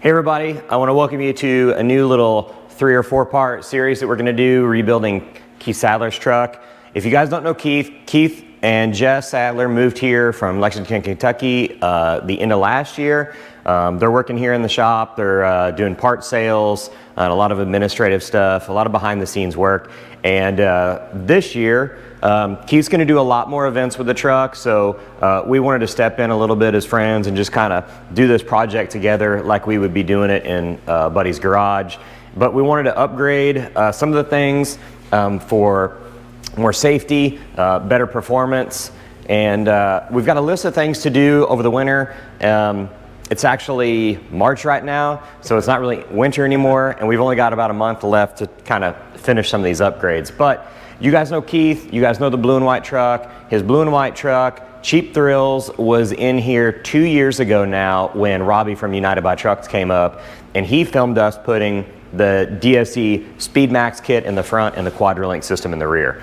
Hey everybody, I want to welcome you to a new little 3 or 4 part series that we're going to do rebuilding Keith Sadler's truck. If you guys don't know Keith and Jess Sadler moved here from Lexington, Kentucky the end of last year. They're working here in the shop. They're doing part sales and a lot of administrative stuff, a lot of behind the scenes work. And this year, Keith's going to do a lot more events with the truck, so we wanted to step in a little bit as friends and just kind of do this project together like we would be doing it in Buddy's garage. But we wanted to upgrade some of the things for more safety, better performance, and we've got a list of things to do over the winter. It's actually March right now, so it's not really winter anymore, and we've only got about a month left to kind of finish some of these upgrades. But you guys know Keith, you guys know the blue and white truck. His blue and white truck, Cheap Thrills, was in here 2 years ago now when Robbie from United by Trucks came up, and he filmed us putting the DSE Speedmax kit in the front and the Quadrelink system in the rear.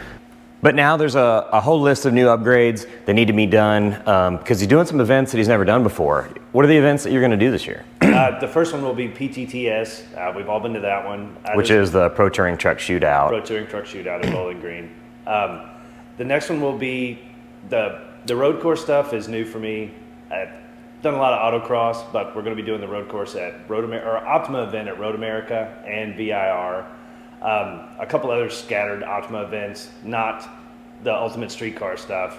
But now there's a whole list of new upgrades that need to be done because he's doing some events that he's never done before. What are the events that you're going to do this year? The first one will be PTTS. We've all been to that one. Which is the Pro Touring Truck Shootout. Pro Touring Truck Shootout in Bowling Green. The next one will be the road course stuff is new for me. I've done a lot of autocross, but we're going to be doing the road course at Optima event at Road America and VIR. A couple other scattered Optima events, not the Ultimate Streetcar stuff.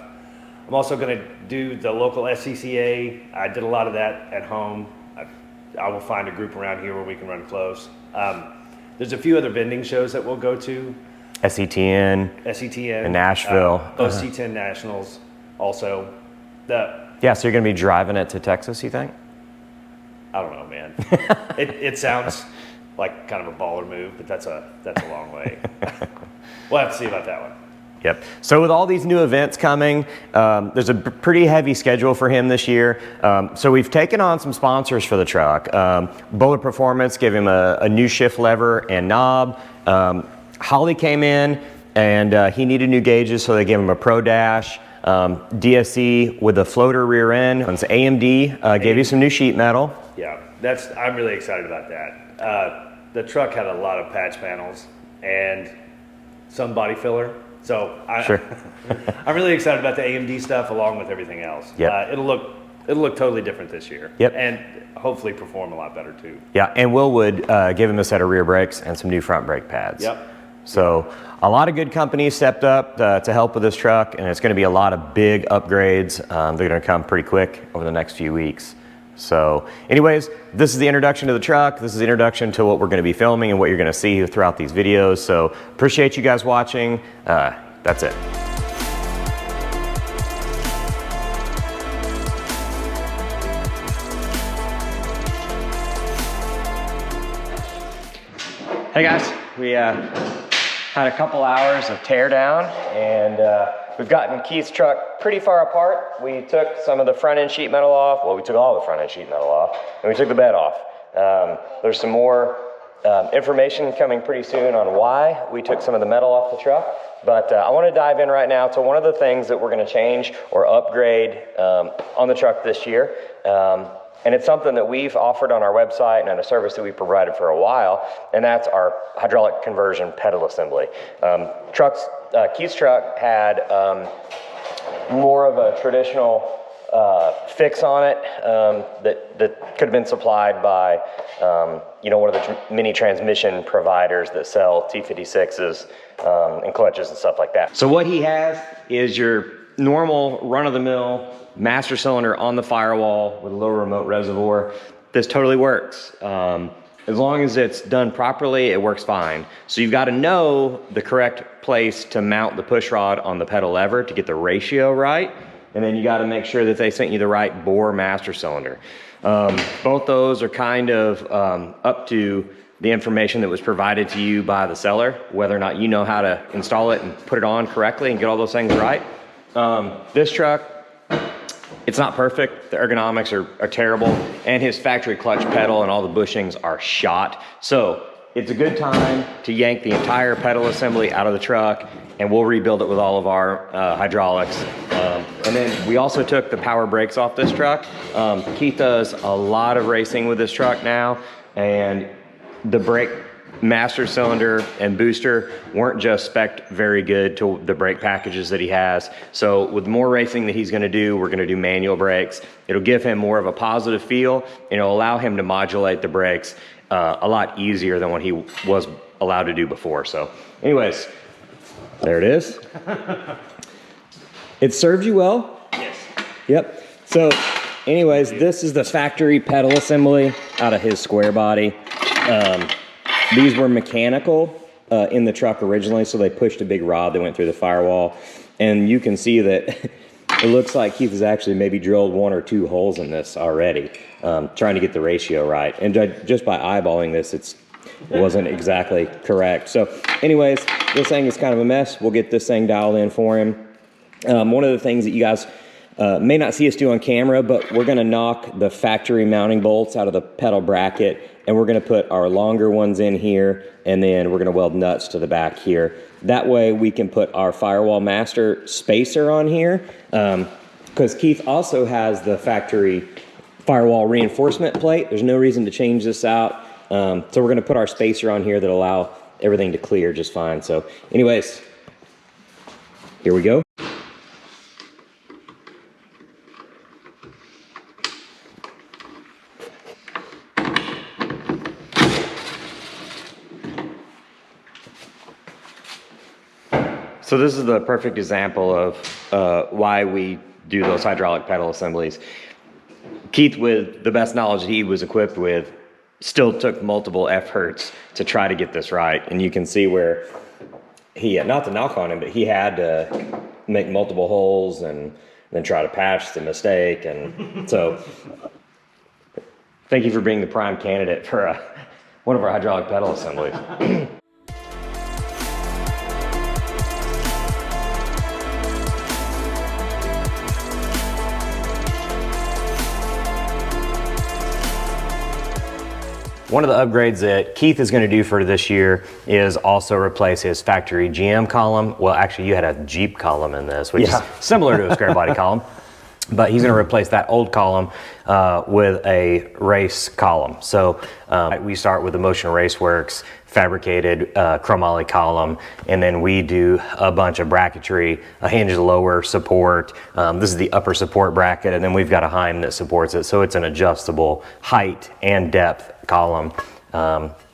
I'm also going to do the local SCCA. I did a lot of that at home. I will find a group around here where we can run close. There's a few other vending shows that we'll go to. SETN in Nashville. Both C10 Nationals also. Yeah, so you're going to be driving it to Texas, you think? I don't know, man. It sounds like kind of a baller move, but that's a long way. We'll have to see about that one. Yep. So with all these new events coming, there's a pretty heavy schedule for him this year. So we've taken on some sponsors for the truck. Bowler Performance gave him a new shift lever and knob. Holly came in and he needed new gauges, so they gave him a Pro Dash. DSE with a floater rear end. AMD gave you some new sheet metal. Yeah, I'm really excited about that. The truck had a lot of patch panels and some body filler. So I'm really excited about the AMD stuff along with everything else. Yep. It'll look totally different this year. Yep. And hopefully perform a lot better too. Yeah, and Will Wood gave him a set of rear brakes and some new front brake pads. Yep. So a lot of good companies stepped up to help with this truck, and it's going to be a lot of big upgrades. They're going to come pretty quick over the next few weeks. So anyways, this is the introduction to the truck. This is the introduction to what we're going to be filming and what you're going to see throughout these videos. So appreciate you guys watching. That's it. Hey guys, we had a couple hours of tear down, and we've gotten Keith's truck pretty far apart. We took some of the front end sheet metal off. Well, we took all the front end sheet metal off, and we took the bed off. There's some more information coming pretty soon on why we took some of the metal off the truck. But I want to dive in right now to one of the things that we're going to change or upgrade on the truck this year. And it's something that we've offered on our website and a service that we've provided for a while, and that's our hydraulic conversion pedal assembly. Keith's truck had more of a traditional fix on it that could have been supplied by one of the mini transmission providers that sell T56s and clutches and stuff like that. So what he has is your normal run-of-the-mill master cylinder on the firewall with a little remote reservoir. This totally works. As long as it's done properly, it works fine. So you've got to know the correct place to mount the push rod on the pedal lever to get the ratio right. And then you got to make sure that they sent you the right bore master cylinder. Both those are kind of up to the information that was provided to you by the seller, whether or not you know how to install it and put it on correctly and get all those things right. This truck, it's not perfect. The ergonomics are terrible, and his factory clutch pedal and all the bushings are shot. So it's a good time to yank the entire pedal assembly out of the truck, and we'll rebuild it with all of our hydraulics And then we also took the power brakes off this truck. Keith does a lot of racing with this truck now, and the brake master cylinder and booster weren't just spec'd very good to the brake packages that he has. So with more racing that he's gonna do, we're gonna do manual brakes. It'll give him more of a positive feel, and it'll allow him to modulate the brakes a lot easier than what he was allowed to do before. So anyways, there it is. It served you well? Yes. Yep. So anyways, this is the factory pedal assembly out of his square body. These were mechanical in the truck originally, so they pushed a big rod that went through the firewall. And you can see that it looks like Keith has actually maybe drilled 1 or 2 holes in this already, trying to get the ratio right. And just by eyeballing this, it wasn't exactly correct. So anyways, this thing is kind of a mess. We'll get this thing dialed in for him. One of the things that you guys may not see us do on camera, but we're gonna knock the factory mounting bolts out of the pedal bracket, and we're gonna put our longer ones in here, and then we're gonna weld nuts to the back here. That way we can put our Firewall Master spacer on here, because Keith also has the factory firewall reinforcement plate. There's no reason to change this out. So we're gonna put our spacer on here that'll allow everything to clear just fine. So anyways, here we go. So this is the perfect example of why we do those hydraulic pedal assemblies. Keith, with the best knowledge he was equipped with, still took multiple efforts to try to get this right. And you can see where he, not to knock on him, but he had to make multiple holes and then try to patch the mistake. And so thank you for being the prime candidate for one of our hydraulic pedal assemblies. One of the upgrades that Keith is going to do for this year is also replace his factory GM column. Well, actually, you had a Jeep column in this, which is similar to a square body column. But he's going to replace that old column with a race column. So we start with the Motion Raceworks fabricated chromoly column, and then we do a bunch of bracketry, a hinge lower support. This is the upper support bracket, and then we've got a Heim that supports it. So it's an adjustable height and depth column.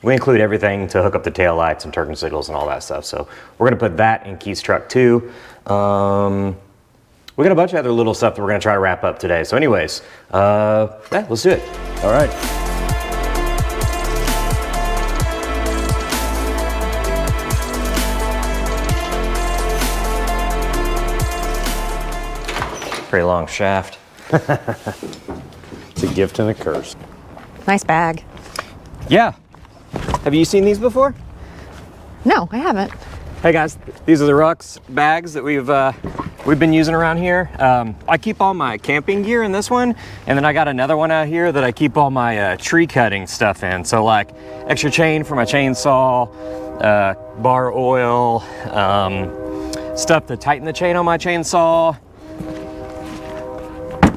We include everything to hook up the tail lights and turn signals and all that stuff. So we're going to put that in Keith's truck too. We got a bunch of other little stuff that we're gonna try to wrap up today. So anyways, yeah, let's do it. All right. Pretty long shaft. It's a gift and a curse. Nice bag. Yeah. Have you seen these before? No, I haven't. Hey guys, these are the Rux bags that we've been using around here. I keep all my camping gear in this one, and then I got another one out here that I keep all my tree cutting stuff in. So like extra chain for my chainsaw, bar oil, stuff to tighten the chain on my chainsaw,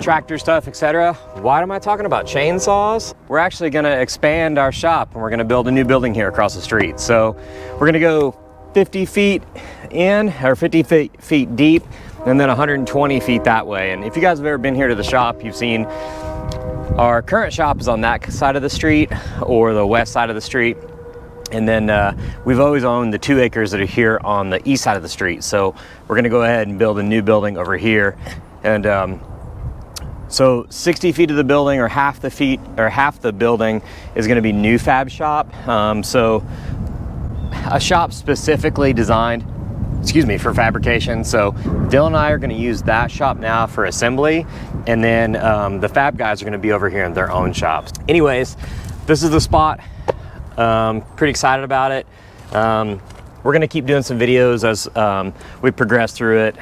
tractor stuff, etc. Why am I talking about chainsaws? We're actually gonna expand our shop, and we're gonna build a new building here across the street. So we're gonna go 50 feet in, or 50 feet deep, and then 120 feet that way. And if you guys have ever been here to the shop, you've seen our current shop is on that side of the street, or the west side of the street. And then we've always owned the 2 acres that are here on the east side of the street. So we're gonna go ahead and build a new building over here. And so 60 feet of the building, or half the building is gonna be new fab shop. So a shop specifically designed, for fabrication. So Dylan and I are gonna use that shop now for assembly, and then the fab guys are gonna be over here in their own shops. Anyways, this is the spot. Pretty excited about it. We're gonna keep doing some videos as we progress through it,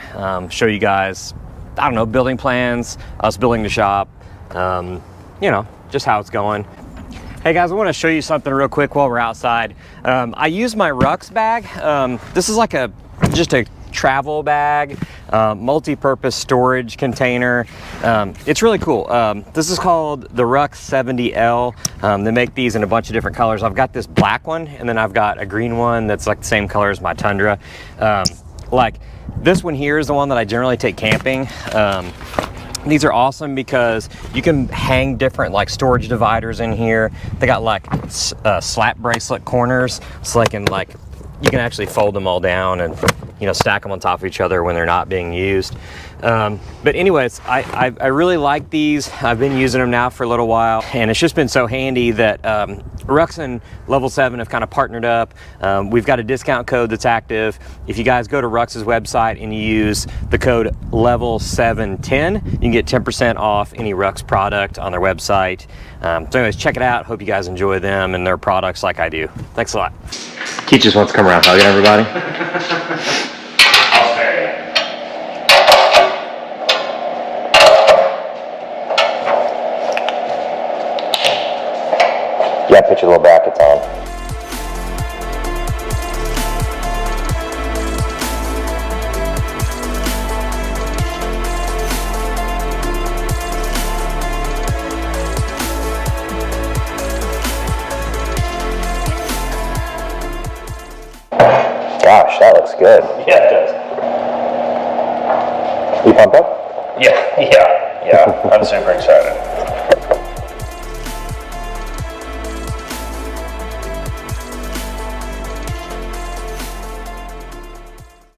show you guys, I don't know, building plans, us building the shop, you know, just how it's going. Hey guys, I want to show you something real quick while we're outside. I use my Rux bag. This is like just a travel bag. multi-purpose storage container. It's really cool. This is called the Rux 70L. They make these in a bunch of different colors. I've got this black one, and then I've got a green one that's like the same color as my Tundra. Like this one here is the one that I generally take camping. These are awesome because you can hang different like storage dividers in here. They got like slap bracelet corners, so you can actually fold them all down and stack them on top of each other when they're not being used. But anyways, I really like these. I've been using them now for a little while, and it's just been so handy that Rux and Level 7 have kind of partnered up. We've got a discount code that's active. If you guys go to Rux's website and you use the code Level710, you can get 10% off any Rux product on their website. So anyways, check it out. Hope you guys enjoy them and their products like I do. Thanks a lot. Keith just wants to come around hugging everybody. I'll spare you. Yeah, put your little brackets on. Gosh, that looks good. Yeah, it does. You pumped up? Yeah, I'm super excited.